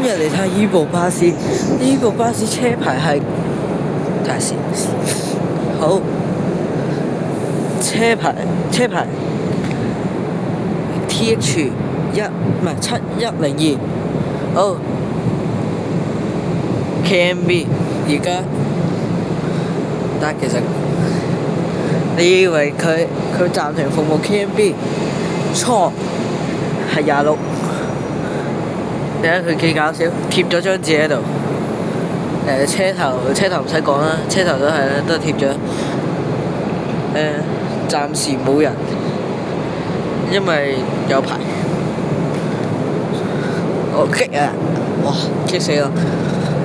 日嚟睇下呢部巴士，呢部巴士車牌係睇下先，好，車牌 TH 唔係7102，好 KMB 而家，但其實你以為佢暫停服務 KMB， 錯，係26。睇下佢幾搞笑，貼咗張紙喺度。車頭唔使講啦，車頭都係啦，都係貼咗。暫時冇人，因為有排。我激啊！哇，激死我！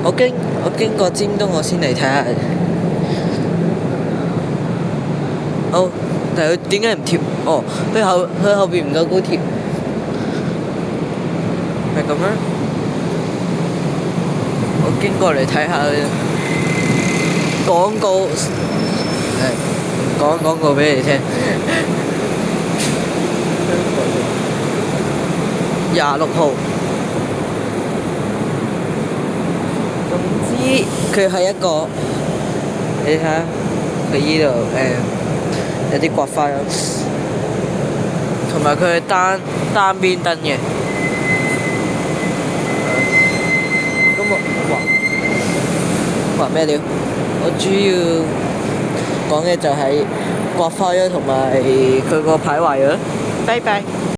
我經過尖東，我先嚟睇下。好，但係佢點解唔貼？哦，佢後邊唔夠高貼。係咁樣，我經過嚟睇下廣告，講廣告俾你聽。26號，總之佢係一個，你睇下佢依度有啲刮花，同埋佢係單邊燈嘅。話咩料？我主要講嘅就係刮花咗同埋佢個牌壞咗。拜拜。